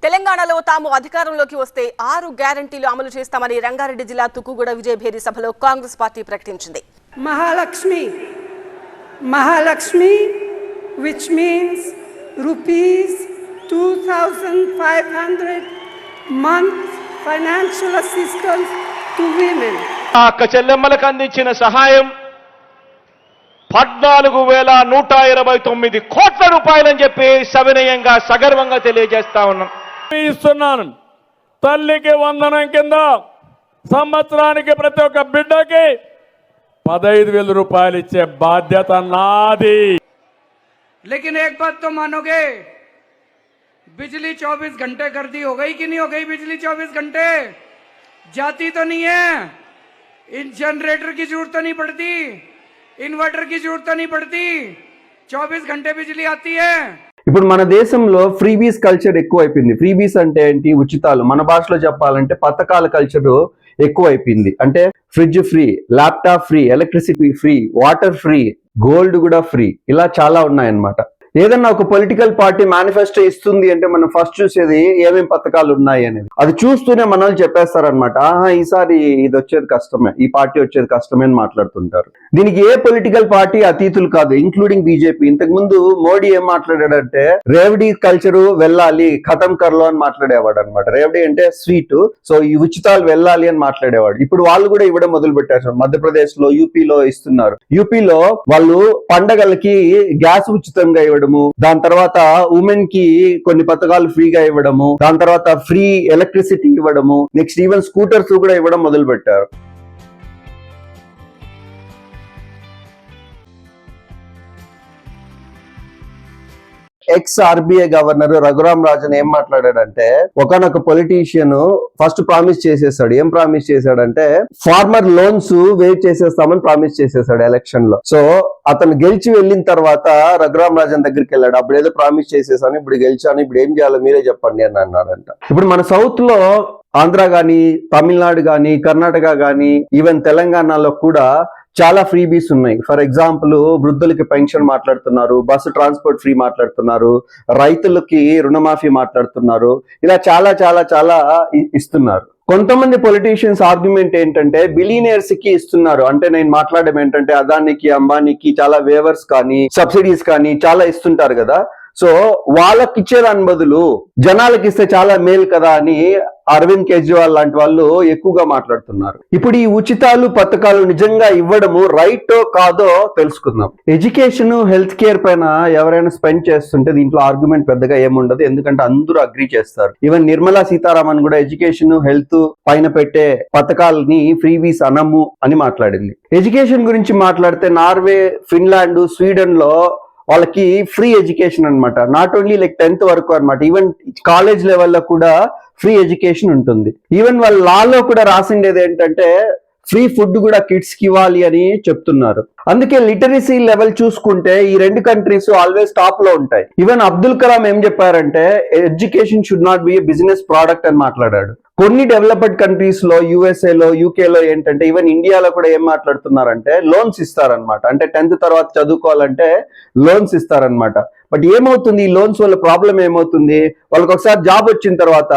తెలంగాణలో తాము అధికారంలోకి వస్తే 6 గ్యారెంటీలు అమలు చేస్తామని రంగారెడ్డి జిల్లా తుక్కుగూడ విజయభేరి సభలో కాంగ్రెస్ పార్టీ ప్రకటించింది. Mahalakshmi which means rupees 2500 month financial assistance to women. అక్క చెల్లెమ్మలకు అందించిన సహాయం 14,129 కోట్ల రూపాయలని చెప్పి సవినయంగా సగర్వంగా తెలియజేస్తా ఉన్నాం. ఇస్తున్నాను. తల్లికి వందనం కింద సంవత్సరానికి ప్రతి ఒక్క బిడ్డకి 15,000 రూపాయలు ఇచ్చే బాధ్యత నాది. लेकिन एक बात तो मानोगे, बिजली 24 घंटे कर दी, हो गई कि नहीं हो गई? बिजली 24 घंटे जाती तो नहीं है, इन जनरेटर की जरूरत तो नहीं पड़ती, इन्वर्टर की जरूरत तो नहीं पड़ती, 24 घंटे बिजली आती है. ఇప్పుడు మన దేశంలో ఫ్రీబీస్ కల్చర్ ఎక్కువైపోయింది. ఫ్రీబీస్ అంటే ఏంటి? ఉచితాలు. మన భాషలో చెప్పాలంటే పథకాల కల్చర్ ఎక్కువైపోయింది. అంటే fridge free, laptop free, electricity free, water free, gold కూడా ఫ్రీ, ఇలా చాలా ఉన్నాయన్నమాట. ఏదన్నా ఒక పొలిటికల్ పార్టీ మేనిఫెస్టో ఇస్తుంది అంటే మనం ఫస్ట్ చూసేది ఏమేం పథకాలు ఉన్నాయి అనేది. అది చూస్తూనే మనల్ని చెప్పేస్తారనమాట, ఆహా ఈసారి ఇది వచ్చేది కష్టమే, ఈ పార్టీ వచ్చేది కష్టమే అని మాట్లాడుతుంటారు. దీనికి ఏ పొలిటికల్ పార్టీ అతీతులు కాదు, ఇంక్లూడింగ్ బీజేపీ. ఇంతకు ముందు మోడీ ఏం మాట్లాడాడంటే రేవడి కల్చరు వెళ్ళాలి, ఖతం కర్లో అని మాట్లాడేవాడు అనమాట. రేవడి అంటే స్వీట్, సో ఈ ఉచితాలు వెళ్ళాలి అని మాట్లాడేవాడు. ఇప్పుడు వాళ్ళు కూడా ఇవ్వడం మొదలు పెట్టారు. మధ్యప్రదేశ్ లో, యూపీలో ఇస్తున్నారు. యూపీలో వాళ్ళు పండగలకి గ్యాస్ ఉచితంగా ఇవ్వడము, దాని తర్వాత ఉమెన్ కి కొన్ని పథకాలు ఫ్రీగా ఇవ్వడము, దాని తర్వాత ఫ్రీ ఎలక్ట్రిసిటీ ఇవ్వడము, నెక్స్ట్ ఈవెన్ స్కూటర్స్ కూడా ఇవ్వడం మొదలు పెట్టారు. X RBI governor Raghuram Rajan ఏం మాట్లాడాడంటే, ఒకనొక పొలిటీషియన్ ఫస్ట్ ప్రామిస్ చేసేసాడు. ఏం ప్రామిస్ చేశాడంటే ఫార్మర్ లోన్స్ వేవ్ చేసేస్తామని ప్రామిస్ చేసేసాడు ఎలక్షన్ లో. సో అతను గెలిచి వెళ్ళిన తర్వాత రఘురామ్ రాజన్ దగ్గరికి వెళ్ళాడు. అప్పుడు ఏదో ప్రామిస్ చేసేసాను, ఇప్పుడు గెలిచాను, ఇప్పుడు ఏం చేయాలో మీరే చెప్పండి అని అన్నాడంట. ఇప్పుడు మన సౌత్ లో ఆంధ్ర గాని, తమిళనాడు గాని, కర్ణాటక గాని, ఈవెన్ తెలంగాణలో కూడా చాలా ఫ్రీబీస్ ఉన్నాయి. ఫర్ ఎగ్జాంపుల్ వృద్ధులకి పెన్షన్ మాట్లాడుతున్నారు, బస్సు ట్రాన్స్పోర్ట్ ఫ్రీ మాట్లాడుతున్నారు, రైతులకి రుణమాఫీ మాట్లాడుతున్నారు, ఇలా చాలా చాలా చాలా ఇస్తున్నారు. కొంతమంది పొలిటీషియన్స్ ఆర్గ్యుమెంట్ ఏంటంటే బిలియనర్స్ కి ఇస్తున్నారు. అంటే నేను మాట్లాడడం ఏంటంటే అదానికి, అంబానీకి చాలా వేవర్స్ కానీ సబ్సిడీస్ కానీ చాలా ఇస్తుంటారు కదా, సో వాళ్ళకి ఇచ్చేదాని బదులు జనాలకి ఇస్తే చాలా మేలు కదా అని అరవింద్ కేజ్రీవాల్ లాంటి వాళ్ళు ఎక్కువగా మాట్లాడుతున్నారు. ఇప్పుడు ఈ ఉచితాలు పథకాలు నిజంగా ఇవ్వడము రైటో కాదో తెలుసుకుందాం. ఎడ్యుకేషన్, హెల్త్ కేర్ పైన ఎవరైనా స్పెండ్ చేస్తుంటే దీంట్లో ఆర్గ్యుమెంట్ పెద్దగా ఏముండదు, ఎందుకంటే అందరూ అగ్రీ చేస్తారు. ఈవెన్ నిర్మలా సీతారామన్ కూడా ఎడ్యుకేషన్, హెల్త్ పైన పెట్టే పథకాలని ఫ్రీబీస్ అనము అని మాట్లాడింది. ఎడ్యుకేషన్ గురించి మాట్లాడితే నార్వే, ఫిన్లాండ్, స్వీడన్ లో వాళ్ళకి ఫ్రీ ఎడ్యుకేషన్ అనమాట. నాట్ ఓన్లీ లైక్ 10th వరకు అనమాట, ఈవెన్ కాలేజ్ లెవెల్లో కూడా ఫ్రీ ఎడ్యుకేషన్ ఉంటుంది. ఈవెన్ వాళ్ళ లాలో కూడా రాసిండేది ఏంటంటే ఫ్రీ ఫుడ్ కూడా కిడ్స్ కి ఇవ్వాలి అని చెప్తున్నారు. అందుకే లిటరసీ లెవెల్ చూసుకుంటే ఈ రెండు కంట్రీస్ ఆల్వేస్ టాప్ లో ఉంటాయి. ఈవెన్ అబ్దుల్ కలాం ఏం చెప్పారంటే education should not be a business product అని మాట్లాడాడు. కొన్ని డెవలప్డ్ కంట్రీస్ లో, యూఎస్ఏలో, యూకేలో ఏంటంటే ఈవెన్ ఇండియాలో కూడా ఏం మాట్లాడుతున్నారంటే లోన్స్ ఇస్తారనమాట. అంటే 10th తర్వాత చదువుకోవాలంటే లోన్స్ ఇస్తారనమాట. బట్ ఏమవుతుంది, ఈ లోన్స్ వల్ల ప్రాబ్లం ఏమవుతుంది, వాళ్ళకి ఒకసారి జాబ్ వచ్చిన తర్వాత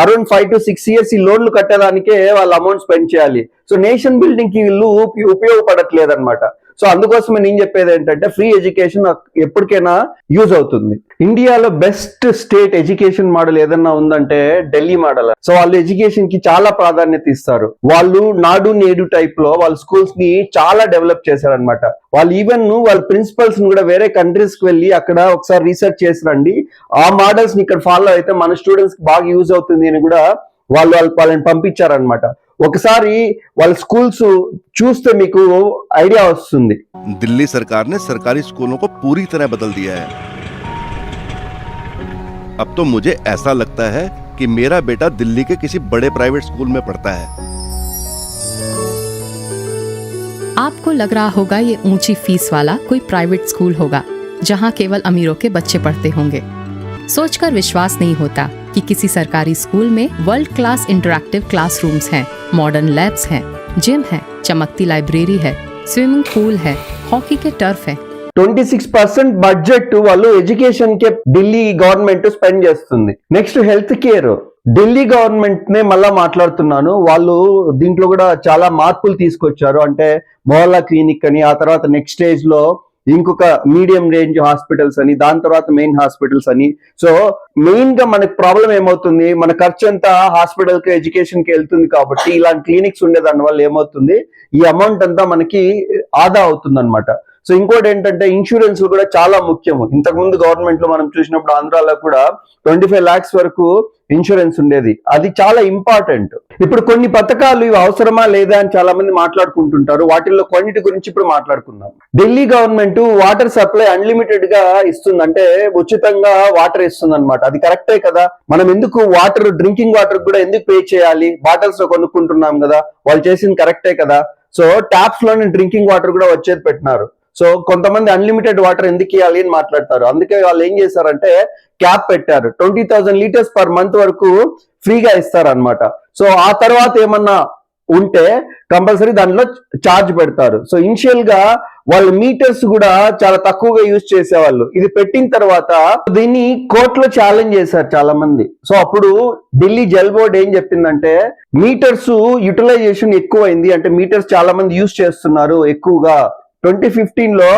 అరౌండ్ 5 to 6 years ఈ లోన్లు కట్టడానికే వాళ్ళ అమౌంట్ స్పెండ్ చేయాలి. సో నేషన్ బిల్డింగ్ కి వీళ్ళు ఉపయోగపడట్లేదు అనమాట. సో అందుకోసమే నేను చెప్పేది ఏంటంటే ఫ్రీ ఎడ్యుకేషన్ ఎప్పటికైనా యూజ్ అవుతుంది. ఇండియాలో బెస్ట్ స్టేట్ ఎడ్యుకేషన్ మోడల్ ఏదన్నా ఉందంటే ఢిల్లీ మోడల్. సో వాళ్ళు ఎడ్యుకేషన్ కి చాలా ప్రాధాన్యత ఇస్తారు. వాళ్ళు నాడు నేడు టైప్ లో వాళ్ళ స్కూల్స్ ని చాలా డెవలప్ చేశారనమాట. వాళ్ళు ఈవెన్ వాళ్ళ ప్రిన్సిపల్స్ ని కూడా వేరే కంట్రీస్ కి వెళ్ళి అక్కడ ఒకసారి రీసెర్చ్ చేసి రండి, ఆ మోడల్స్ ని ఇక్కడ ఫాలో అయితే మన స్టూడెంట్స్ కి బాగా యూజ్ అవుతుంది అని కూడా వాళ్ళని పంపించారనమాట. ఒకసారి వాళ్ళ స్కూల్స్ చూస్తే మీకు ఐడియా వస్తుంది. दिल्ली सरकार ने सरकारी स्कूलों को पूरी तरह बदल दिया है. अब तो मुझे ऐसा लगता है कि मेरा बेटा दिल्ली के किसी बड़े प्राइवेट स्कूल में पढ़ता है. आपको लग रहा होगा ये ऊंची फीस वाला कोई प्राइवेट स्कूल होगा जहां केवल अमीरों के बच्चे पढ़ते होंगे. सोचकर विश्वास नहीं होता कि किसी सरकारी स्कूल में वर्ल्ड क्लास इंटरैक्टिव क्लासरूम्स हैं, मॉडर्न लैब्स हैं, जिम है, चमकती लाइब्रेरी है, स्विमिंग पूल है, हॉकी के टर्फ है. 26% బడ్జెట్ వాళ్ళు ఎడ్యుకేషన్ కే ఢిల్లీ గవర్నమెంట్ స్పెండ్ చేస్తుంది. Next health care, Delhi government నే మళ్ళా మాట్లాడుతున్నాను, వాళ్ళు దీంట్లో కూడా చాలా మార్పులు తీసుకొచ్చారు. అంటే మొహల్లా క్లినిక్ అని, ఆ తర్వాత నెక్స్ట్ స్టేజ్ లో ఇంకొక మీడియం రేంజ్ హాస్పిటల్స్ అని, దాని తర్వాత మెయిన్ హాస్పిటల్స్ అని. సో మెయిన్ గా మనకి ప్రాబ్లం ఏమవుతుంది, మన ఖర్చు అంతా హాస్పిటల్ కి ఎడ్యుకేషన్ కి వెళ్తుంది. కాబట్టి ఇలాంటి క్లినిక్స్ ఉండే దాని వల్ల ఏమవుతుంది, ఈ అమౌంట్ అంతా మనకి ఆదా అవుతుంది అనమాట. సో ఇంకోటి ఏంటంటే ఇన్సూరెన్స్ కూడా చాలా ముఖ్యము. ఇంతకుముందు గవర్నమెంట్ లో మనం చూసినప్పుడు ఆంధ్రాలో కూడా 25 lakhs వరకు ఇన్సూరెన్స్ ఉండేది, అది చాలా ఇంపార్టెంట్. ఇప్పుడు కొన్ని పథకాలు ఇవి అవసరమా లేదా అని చాలా మంది మాట్లాడుకుంటుంటారు. వాటిల్లో కొన్నిటి గురించి ఇప్పుడు మాట్లాడుకుందాం. Delhi government water supply unlimited గా ఇస్తుంది, అంటే ఉచితంగా వాటర్ ఇస్తుంది అనమాట. అది కరెక్టే కదా. మనం ఎందుకు వాటర్, డ్రింకింగ్ వాటర్ కూడా ఎందుకు పే చేయాలి, బాటిల్స్ లో కొనుక్కుంటున్నాం కదా, వాళ్ళు చేసింది కరెక్టే కదా. సో ట్యాప్స్ లోనే డ్రింకింగ్ వాటర్ కూడా వచ్చేది పెట్టినారు. సో కొంతమంది అన్లిమిటెడ్ వాటర్ ఎందుకు ఇవ్వాలి అని మాట్లాడతారు. అందుకే వాళ్ళు ఏం చేశారంటే క్యాప్ పెట్టారు, 20,000 liters per month వరకు ఫ్రీగా ఇస్తారు అనమాట. సో ఆ తర్వాత ఏమన్నా ఉంటే కంపల్సరీ దానిలో ఛార్జ్ పెడతారు. సో ఇనిషియల్ గా వాళ్ళ మీటర్స్ కూడా చాలా తక్కువగా యూజ్ చేసేవాళ్ళు. ఇది పెట్టిన తర్వాత దీన్ని కోర్టులో ఛాలెంజ్ చేశారు చాలా మంది. సో అప్పుడు ఢిల్లీ జల్ బోర్డ్ ఏం చెప్పిందంటే, మీటర్స్ యూటిలైజేషన్ ఎక్కువైంది, అంటే మీటర్స్ చాలా మంది యూజ్ చేస్తున్నారు ఎక్కువగా. 2015 లో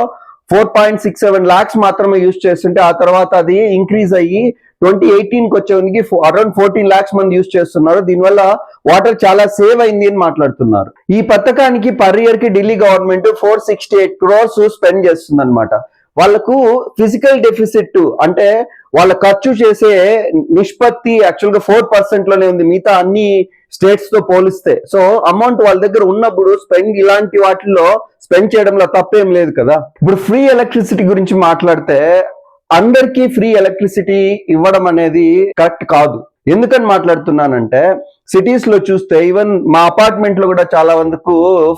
4.67 lakhs మాత్రమే యూజ్ చేస్తుంటే ఆ తర్వాత అది ఇంక్రీజ్ అయ్యి 2018 కి వచ్చేవానికి అరౌండ్ 14 lakhs మంది యూజ్ చేస్తున్నారు. దీనివల్ల వాటర్ చాలా సేవ్ అయింది అని మాట్లాడుతున్నారు. ఈ పథకానికి పర్ ఇయర్ కి ఢిల్లీ గవర్నమెంట్ 468 crores స్పెండ్ చేస్తుంది అనమాట. వాళ్ళకు ఫిజికల్ డెఫిసిట్, అంటే వాళ్ళ ఖర్చు చేసే నిష్పత్తి యాక్చువల్ గా 4% లోనే ఉంది మిగతా అన్ని స్టేట్స్ తో పోలిస్తే. సో అమౌంట్ వాళ్ళ దగ్గర ఉన్నప్పుడు ఇలాంటి వాటిల్లో స్పెండ్ చేయడంలో తప్పేం లేదు కదా. ఇప్పుడు ఫ్రీ ఎలక్ట్రిసిటీ గురించి మాట్లాడితే, అందరికీ ఫ్రీ ఎలక్ట్రిసిటీ ఇవ్వడం అనేది కరెక్ట్ కాదు. ఎందుకని మాట్లాడుతున్నానంటే, సిటీస్ లో చూస్తే ఈవెన్ మా అపార్ట్మెంట్ లో కూడా చాలా మందికి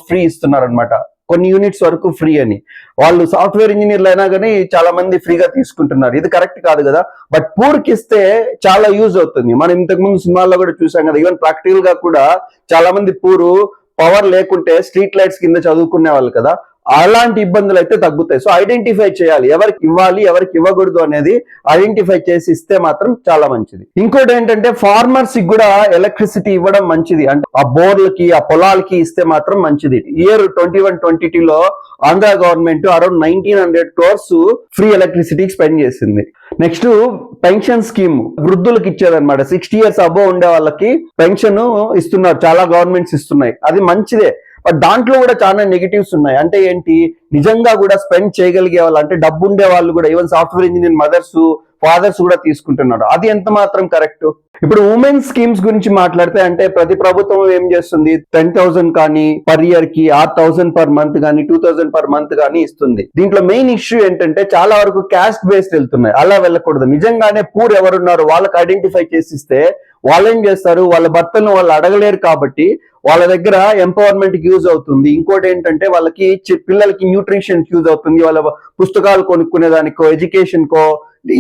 ఫ్రీ ఇస్తున్నారు అనమాట, కొన్ని యూనిట్స్ వరకు ఫ్రీ అని. వాళ్ళు సాఫ్ట్వేర్ ఇంజనీర్లు అయినా కానీ చాలా మంది ఫ్రీగా తీసుకుంటున్నారు. ఇది కరెక్ట్ కాదు కదా. బట్ పూర్ కి ఇస్తే చాలా యూజ్ అవుతుంది. మనం ఇంతకు ముందు సినిమాల్లో కూడా చూసాం కదా, ఈవెన్ ప్రాక్టికల్ గా కూడా చాలా మంది పూరు పవర్ లేకుంటే స్ట్రీట్ లైట్స్ కింద చదువుకునే వాళ్ళు కదా, అలాంటి ఇబ్బందులు అయితే తగ్గుతాయి. సో ఐడెంటిఫై చేయాలి, ఎవరికి ఇవ్వాలి ఎవరికి ఇవ్వకూడదు అనేది ఐడెంటిఫై చేసి ఇస్తే మాత్రం చాలా మంచిది. ఇంకోటి ఏంటంటే ఫార్మర్స్ కి కూడా ఎలక్ట్రిసిటీ ఇవ్వడం మంచిది, అంటే ఆ బోర్లకి ఆ పొలాలకి ఇస్తే మాత్రం మంచిది. ఇయర్ 21-22 లో Andhra government around 1900 crores free ఎలక్ట్రిసిటీకి స్పెండ్ చేసింది. నెక్స్ట్ పెన్షన్ స్కీమ్ వృద్ధులకు ఇచ్చేదన్నమాట. 60 years అబోవ్ ఉండే వాళ్ళకి పెన్షన్ ఇస్తున్నారు, చాలా గవర్నమెంట్స్ ఇస్తున్నాయి, అది మంచిదే. బట్ దాంట్లో కూడా చాలా నెగిటివ్స్ ఉన్నాయి. అంటే ఏంటి, నిజంగా కూడా స్పెండ్ చేయగలిగే వాళ్ళు, అంటే డబ్బు ఉండే వాళ్ళు కూడా, even software engineer mothers fathers కూడా తీసుకుంటున్నారు. అది ఎంత మాత్రం కరెక్ట్. ఇప్పుడు ఉమెన్ స్కీమ్స్ గురించి మాట్లాడితే, అంటే ప్రతి ప్రభుత్వం ఏం చేస్తుంది, 10,000 కానీ పర్ ఇయర్ కి, 6,000 per month కానీ 2,000 per month కానీ ఇస్తుంది. దీంట్లో మెయిన్ ఇష్యూ ఏంటంటే చాలా వరకు క్యాస్ట్ బేస్డ్ వెళ్తున్నాయి. అలా వెళ్ళకూడదు. నిజంగానే పూర్ ఎవరున్నారు వాళ్ళకి ఐడెంటిఫై చేసిస్తే వాళ్ళు ఏం చేస్తారు, వాళ్ళ భర్తలను వాళ్ళు అడగలేరు కాబట్టి వాళ్ళ దగ్గర ఎంపవర్మెంట్ కి యూజ్ అవుతుంది. ఇంకోటి ఏంటంటే వాళ్ళకి పిల్లలకి న్యూట్రిషన్ యూజ్ అవుతుంది, వాళ్ళ పుస్తకాలు కొనుక్కునే దానికో ఎడ్యుకేషన్ కో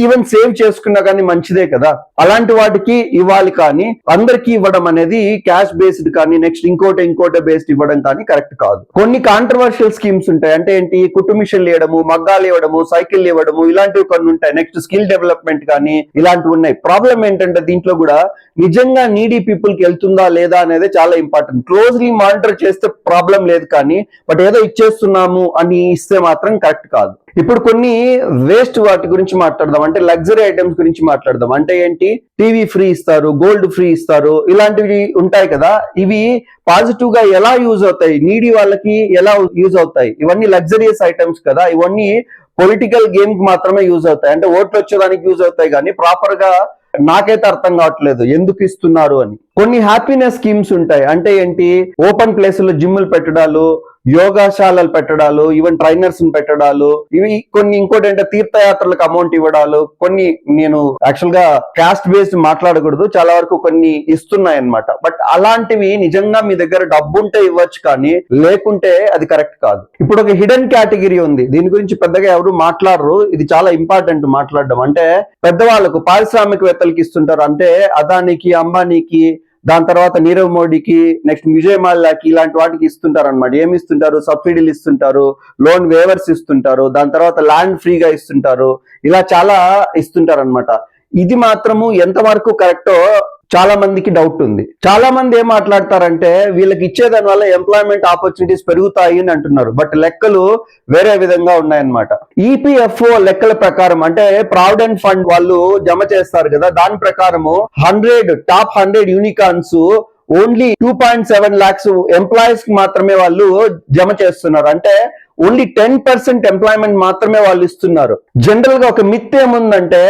ఈవెన్ సేవ్ చేసుకున్నా కానీ మంచిదే కదా. అలాంటి వాటికి ఇవ్వాలి, కానీ అందరికీ ఇవ్వడం అనేది క్యాష్ బేస్డ్ కానీ నెక్స్ట్ ఇంకోటి బేస్డ్ ఇవ్వడం కానీ కరెక్ట్ కాదు. కొన్ని కాంట్రవర్షియల్ స్కీమ్స్ ఉంటాయి. అంటే ఏంటి, కుట్టు మిషన్లు ఇవ్వడము, మగ్గాలు ఇవ్వడము, సైకిల్ ఇవ్వడము, ఇలాంటివి కొన్ని ఉంటాయి. నెక్స్ట్ స్కిల్ డెవలప్మెంట్ కానీ ఇలాంటివి ఉన్నాయి. ప్రాబ్లం ఏంటంటే దీంట్లో కూడా నిజంగా నీడీ పీపుల్ కి వెళ్తుందా లేదా అనేది చాలా ఇంపార్టెంట్. క్లోజ్లీ మానిటర్ చేస్తే ప్రాబ్లం లేదు, కానీ బట్ ఏదో ఇచ్చేస్తున్నాము అని ఇస్తే మాత్రం కరెక్ట్ కాదు. ఇప్పుడు కొన్ని వేస్ట్ వాటి గురించి మాట్లాడదాం, అంటే లగ్జరీ ఐటమ్స్ గురించి మాట్లాడదాం. అంటే ఏంటి, టీవీ ఫ్రీ ఇస్తారు, గోల్డ్ ఫ్రీ ఇస్తారు, ఇలాంటివి ఉంటాయి కదా. ఇవి పాజిటివ్ గా ఎలా యూజ్ అవుతాయి, నీడీ వాళ్ళకి ఎలా యూజ్ అవుతాయి? ఇవన్నీ లగ్జరియస్ ఐటమ్స్ కదా, ఇవన్నీ పొలిటికల్ గేమ్ కి మాత్రమే యూజ్ అవుతాయి. అంటే ఓట్లు వచ్చేదానికి యూజ్ అవుతాయి, కానీ ప్రాపర్ గా నాకైతే అర్థం కావట్లేదు ఎందుకు ఇస్తున్నారు అని. కొన్ని హ్యాపీనెస్ స్కీమ్స్ ఉంటాయి. అంటే ఏంటి, ఓపెన్ ప్లేసుల్లో జిమ్లు పెట్టడాలు, యోగాశాలలు పెట్టడాలు, ఈవెన్ ట్రైనర్స్ పెట్టడాలు, ఇవి కొన్ని. ఇంకోటి అంటే తీర్థయాత్రలకు అమౌంట్ ఇవ్వడాలు. కొన్ని నేను యాక్చువల్ గా కాస్ట్ బేస్డ్ మాట్లాడకూడదు, చాలా వరకు కొన్ని ఇస్తున్నాయి అన్నమాట. బట్ అలాంటివి నిజంగా మీ దగ్గర డబ్బు ఉంటే ఇవ్వచ్చు, కానీ లేకుంటే అది కరెక్ట్ కాదు. ఇప్పుడు ఒక హిడెన్ కేటగిరీ ఉంది, దీని గురించి పెద్దగా ఎవరు మాట్లాడరు, ఇది చాలా ఇంపార్టెంట్ మాట్లాడడం. అంటే పెద్దవాళ్ళకు, పారిశ్రామికవేత్తలకి ఇస్తుంటారు. అంటే అదానికి, అంబానీకి, దాని తర్వాత నీరవ్ మోడీకి, నెక్స్ట్ విజయ్ మాల్యాకి, ఇలాంటి వాటికి ఇస్తుంటారు అనమాట. ఏమి ఇస్తుంటారు? సబ్సిడీలు ఇస్తుంటారు, లోన్ వేవర్స్ ఇస్తుంటారు, దాని తర్వాత ల్యాండ్ ఫ్రీగా ఇస్తుంటారు, ఇలా చాలా ఇస్తుంటారు అనమాట. ఇది మాత్రము ఎంతవరకు కరెక్టో చాలా మందికి డౌట్ ఉంది. చాలా మంది ఏం మాట్లాడతారంటే వీళ్ళకి ఇచ్చేదాని వల్ల ఎంప్లాయ్మెంట్ ఆపర్చునిటీస్ పెరుగుతాయి అని అంటున్నారు. బట్ లెక్కలు వేరే విధంగా ఉన్నాయన్నమాట. ఈపీఎఫ్ఓ లెక్కల ప్రకారం, అంటే ప్రావిడెంట్ ఫండ్ వాళ్ళు జమ చేస్తారు కదా, దాని ప్రకారము top 100 unicorns only 2.7 lakhs employees కి మాత్రమే వాళ్ళు జమ చేస్తున్నారు. అంటే ఓన్లీ 10% ఎంప్లాయ్మెంట్ మాత్రమే వాళ్ళు ఇస్తున్నారు. జనరల్ గా ఒక మిత్ ఏముందంటే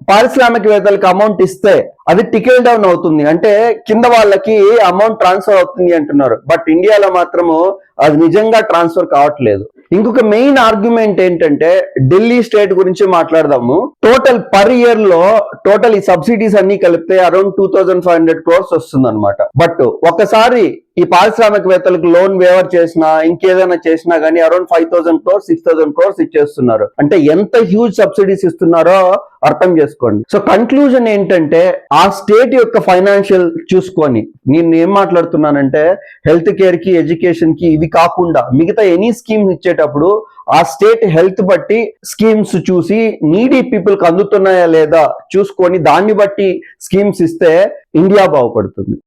పారిశ్రామికవేత్తలకు అమౌంట్ ఇస్తే అది టికెల్ డౌన్ అవుతుంది, అంటే కింద వాళ్ళకి అమౌంట్ ట్రాన్స్ఫర్ అవుతుంది అంటున్నారు. బట్ ఇండియాలో మాత్రము అది నిజంగా ట్రాన్స్ఫర్ కావట్లేదు. ఇంకొక మెయిన్ ఆర్గ్యుమెంట్ ఏంటంటే ఢిల్లీ స్టేట్ గురించి మాట్లాడదాము. టోటల్ పర్ ఇయర్ లో టోటల్ ఈ సబ్సిడీస్ అన్ని కలిపితే అరౌండ్ 2500 crores వస్తుంది అనమాట. బట్ ఒకసారి ఈ పారిశ్రామికవేత్తలకు లోన్ వేవర్ చేసినా ఇంకేదైనా చేసినా గానీ అరౌండ్ 5000 crores 6000 crores ఇచ్చేస్తున్నారు. అంటే ఎంత హ్యూజ్ సబ్సిడీస్ ఇస్తున్నారో అర్థం చేసుకోండి. సో కన్క్లూజన్ ఏంటంటే ఆ స్టేట్ యొక్క ఫైనాన్షియల్ చూసుకొని నేను ఏం మాట్లాడుతున్నానంటే హెల్త్ కేర్ కి, ఎడ్యుకేషన్ కి, ఇవి కాకుండా మిగతా ఎనీ స్కీమ్స్ ఇచ్చేటప్పుడు ఆ స్టేట్ హెల్త్ బట్టి స్కీమ్స్ చూసి నీడీ పీపుల్ కి అందుతున్నాయా లేదా చూసుకొని దాన్ని బట్టి స్కీమ్స్ ఇస్తే ఇండియా బాగుపడుతుంది.